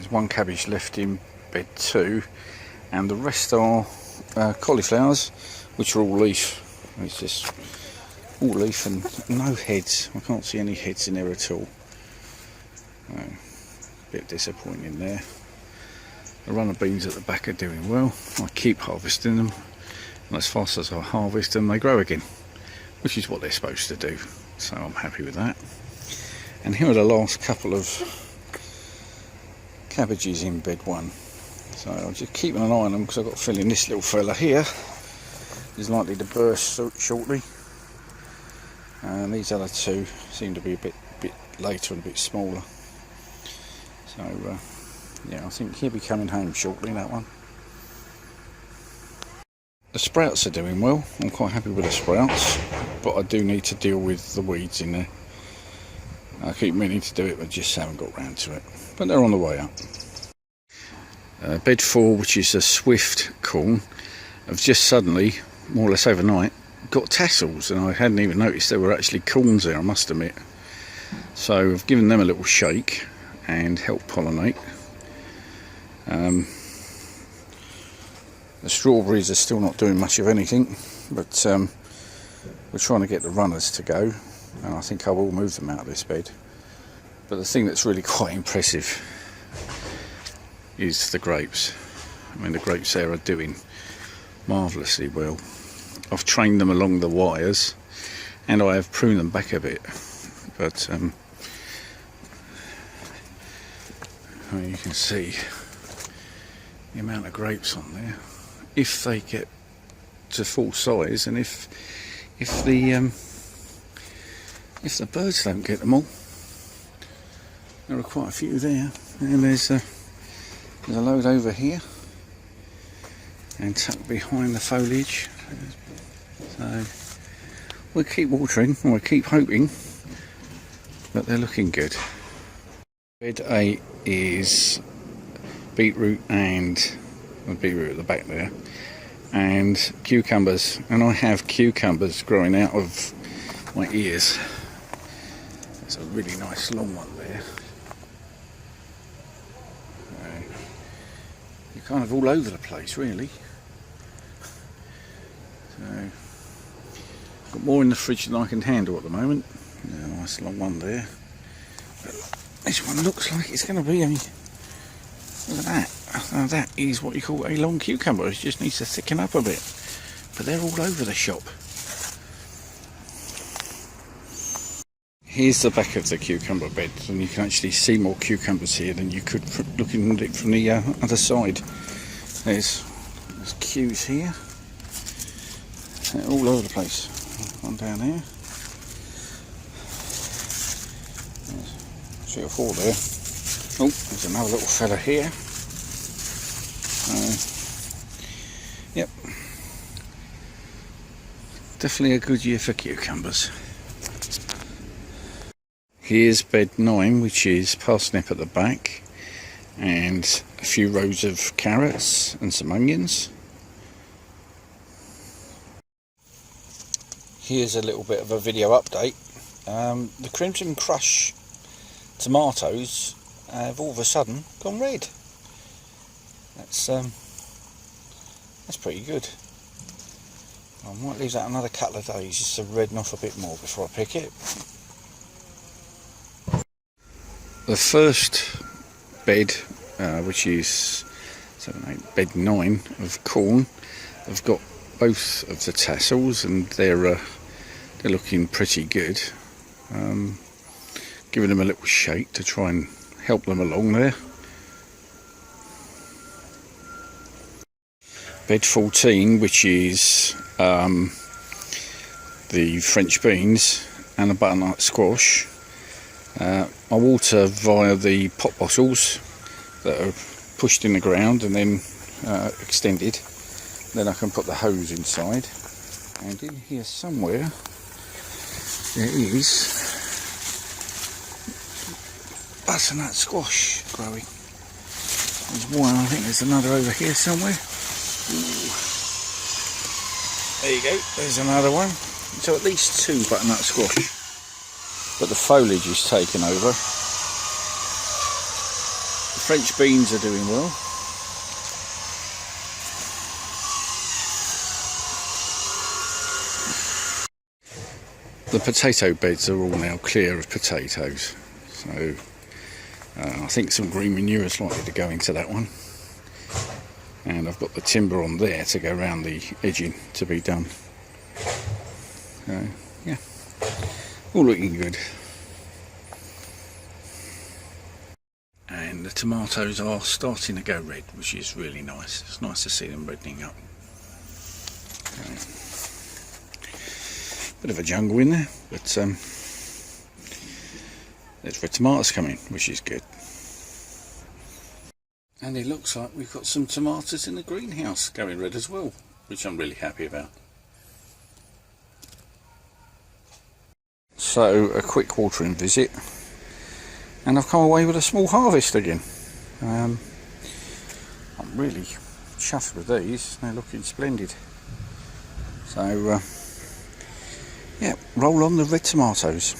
There's one cabbage left in bed 2, and the rest are cauliflowers, which are all leaf. It's just all leaf and no heads. I can't see any heads in there at all. Bit disappointing there. The runner beans at the back are doing well. I keep harvesting them, and as fast as I harvest them they grow again, which is what they're supposed to do, so I'm happy with that. And here are the last couple of cabbages in bed 1, so I'm just keeping an eye on them because I've got a feeling this little fella here is likely to burst shortly, and these other 2 seem to be a bit later and a bit smaller. So yeah, I think he'll be coming home shortly, that one. The sprouts are doing well. I'm quite happy with the sprouts, but I do need to deal with the weeds in there. I keep meaning to do it, but just haven't got round to it. But they're on the way up. Bed 4, which is a swift corn, have just suddenly, more or less overnight, got tassels, and I hadn't even noticed there were actually corns there, I must admit. So I've given them a little shake and helped pollinate. The strawberries are still not doing much of anything, but we're trying to get the runners to go, and I think I will move them out of this bed. But the thing that's really quite impressive is the grapes. I mean, the grapes there are doing marvellously well. I've trained them along the wires, and I have pruned them back a bit, but you can see the amount of grapes on there. If they get to full size, and if the birds don't get them all, there are quite a few there. And there's a load over here, and tucked behind the foliage. So we'll keep watering, and we'll keep hoping, but they're looking good. Bed 8 is beetroot and beetroot at the back there, and cucumbers, and I have cucumbers growing out of my ears. It's a really nice long one there. You're kind of all over the place, really. So got more in the fridge than I can handle at the moment. Yeah, nice long one there. But this one looks like it's going to be look at that. Now that is what you call a long cucumber. It just needs to thicken up a bit. But they're all over the shop. Here's the back of the cucumber bed, and you can actually see more cucumbers here than you could looking at it from the other side. There's cues here. They're all over the place. One down here. There's 3 or 4 there. Oh, there's another little fella here. Yep, definitely a good year for cucumbers. Here's bed 9, which is parsnip at the back, and a few rows of carrots and some onions. Here's a little bit of a video update. The Crimson Crush tomatoes have all of a sudden gone red. That's pretty good. I might leave that another couple of days just to redden off a bit more before I pick it. The first bed, which is bed 9 of corn, I've got both of the tassels, and they're looking pretty good. Giving them a little shake to try and help them along there. Bed 14, which is the French beans and a butternut squash. I water via the pot bottles that are pushed in the ground and then extended. Then I can put the hose inside. And in here somewhere there is butternut squash growing. There's one, I think there's another over here somewhere. Ooh. There you go, there's another one. So at least 2 butternut squash. But the foliage is taken over. The French beans are doing well. The potato beds are all now clear of potatoes, so I think some green manure is likely to go into that one. And I've got the timber on there to go around the edging to be done. So, yeah, all looking good. And the tomatoes are starting to go red, which is really nice. It's nice to see them reddening up. Bit of a jungle in there, but there's red tomatoes coming, which is good. And it looks like we've got some tomatoes in the greenhouse going red as well, which I'm really happy about. So a quick watering visit, and I've come away with a small harvest again. I'm really chuffed with these. They're looking splendid. So yeah, roll on the red tomatoes.